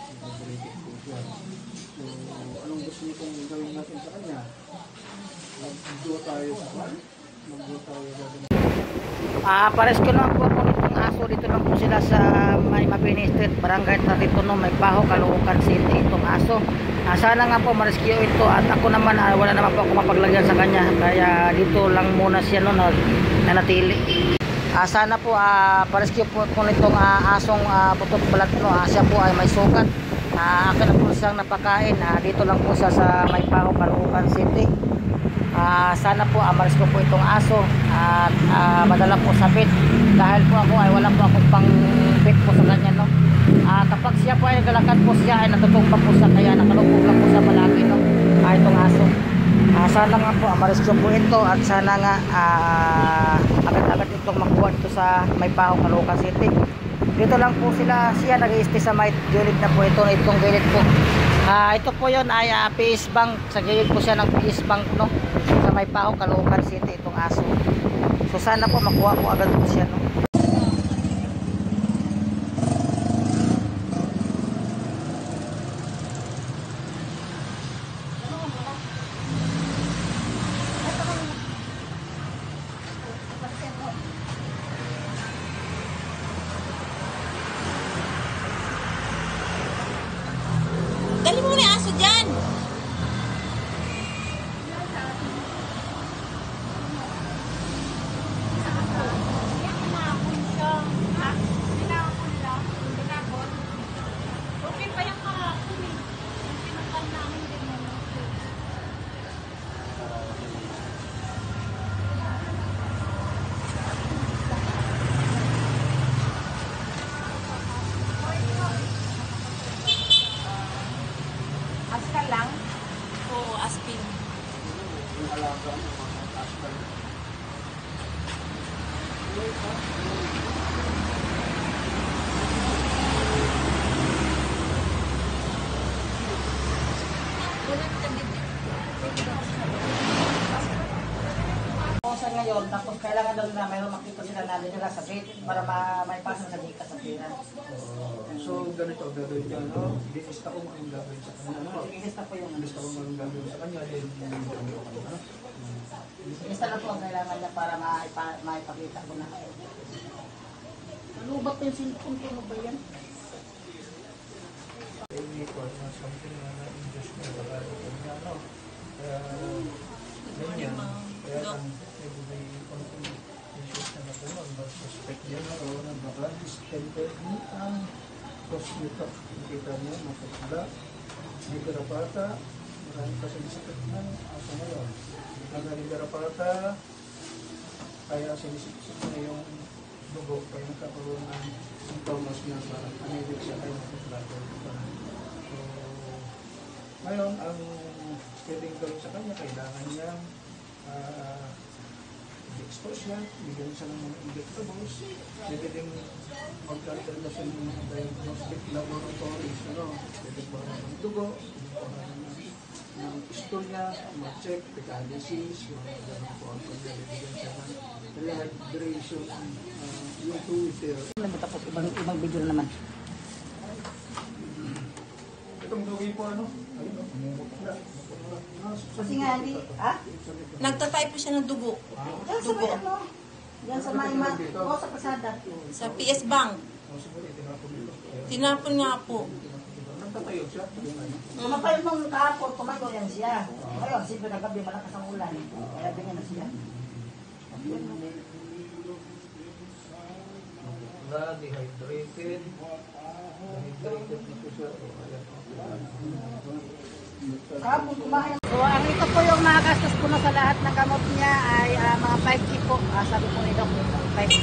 Nag-breaking po siya. So, anong gusto niyo pong gawin natin sa kanya? Mag-go tayo sa kwan? Mag-go tayo gagawin. Pares ko lang po ako nitong aso. Dito lang po sila sa may Mabini Street, Barangay Taritono, may Paho, Caloocan City itong aso. Sana nga po ma-rescue ito at ako naman wala naman po ako mapaglagyan sa kanya, kaya dito lang muna siya nanatili. Sana po pa-rescue po nitong asong butot balat siya po ay may sukat. Akin na po siyang napakain. Dito lang po siya sa may Paho, Caloocan City. Sana po ma-rescue po itong aso at madala po sa vet, dahil po ako ay wala po akong pang vet po sa kanya, no. Kapag siya po ay naglalakad po siya ay natutumba po siya, kaya nakalupog lang po siya palagi, no. Itong aso, sana nga po ma-rescue po ito at sana nga agad-agad itong makuha dito sa may Paho, Caloocan City. Dito lang po siya nag-i-stay sa may gilid na po itong gilid po. Ito po yun ay PS Bank, sa gilid po siya ng PS Bank, no, sa may Paho, Caloocan City itong aso. So sana po makuha po agad po siya, no. Dali mo na yung aso dyan. Okay pa yung kahapon eh. Yung pinuntan namin din mo. Askal lang? Oo, aspin. Yung alaga ng mga askal. Sa ngayon, tapos kailangan daw na mayroon makita sila natin nila sa gate para may pasok na dito sa pera. So, ganito gagawin niya, no? Lista ko ang gagawin sa kanya, no? Ilista po yung Lista ko ang gagawin sa kanya, then ilista na po ang kailangan niya para maipakita ko na. Nalubat yung cellphone ko, ano ba yan? something na na-induce na wala ito niya, no? Kaya, ganyan. Kaya lang, may konting issues na napunan. But suspect niya na ro na baka distemper ni ang hospital. Nakita niya, mapagla. May garapata. Marami kasi nisipit na aso ngayon. Nagaling garapata. Kaya sinisipsip na yung dugo. Kaya nagkakaroon ng symptoms na parang anemic siya kayo mapaglato. So, ngayon, ang pwedeng gawin sa kanya, kailangan niya i-expose siya, bigyan siya ng mga injectables, pwede din magkakaroon siya ng mga diagnostic laboratories, pwede pa ng dugo, ng istorya, mag-check, disease, mga ganun po ang paglalagyan siya ng rehydration, yung Twitter. Tapos ibang video na naman. Itong dugi po, ayun, umumutla. Kasi nga, Nagtatay po siya ng dugo. Yan sa may yan sa may sa pasada. Sa PS Bank. Tinapon nga po. Nagtatayo siya. Kumapayot nung kahapon, tumayo yan siya. Ngayon, siyempre nagabi, malakas ang ulan. Kaya ganyan na siya. Dehydrated. Dehydrated na po siya. Kahapon kumain. So, ang ito po yung mga gastos ko na sa lahat ng gamot niya ay mga 5K po. Sabi po ni Doc, 5K.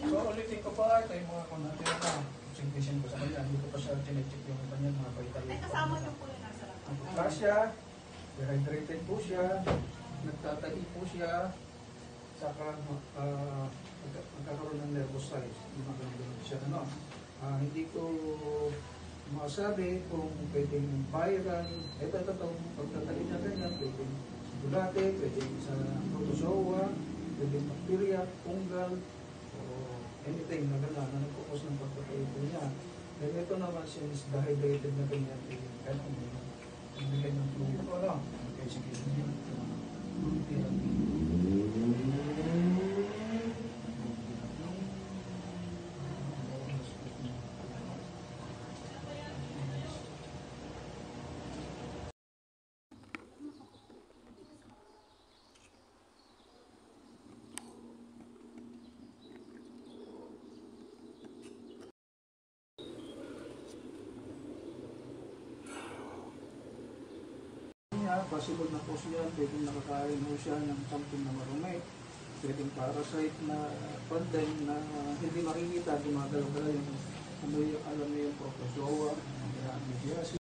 So, ulitin ko pa, ito yung mga natin na observation ko sa kanya. Hindi ko pa siya chinecheck yung kanya mga vital. Ay, kasama niyo po yung nasa lahat. Ang pagka siya, dehydrated po siya, nagtatahi po siya, saka magkakaroon ng nervous size. Magkakaroon siya, hindi ko masabi kung pwedeng viral, ito, pagtatahi na ganyan, pwedeng bulate, pwedeng sa protozoa, pwedeng bacteria, fungal, o anything na gano'n na nagkukos ng pagkakaito niya. Then ito naman since dehydrated na ganyan, kahit bigay ng fluid ko lang. Okay, sige. Fluid therapy. Possible na po siya, pwedeng nakakain mo siya ng something na marumi, pwedeng parasite na pandem na hindi makikita, gumagalaw-galaw yung alam mo yung protozoa,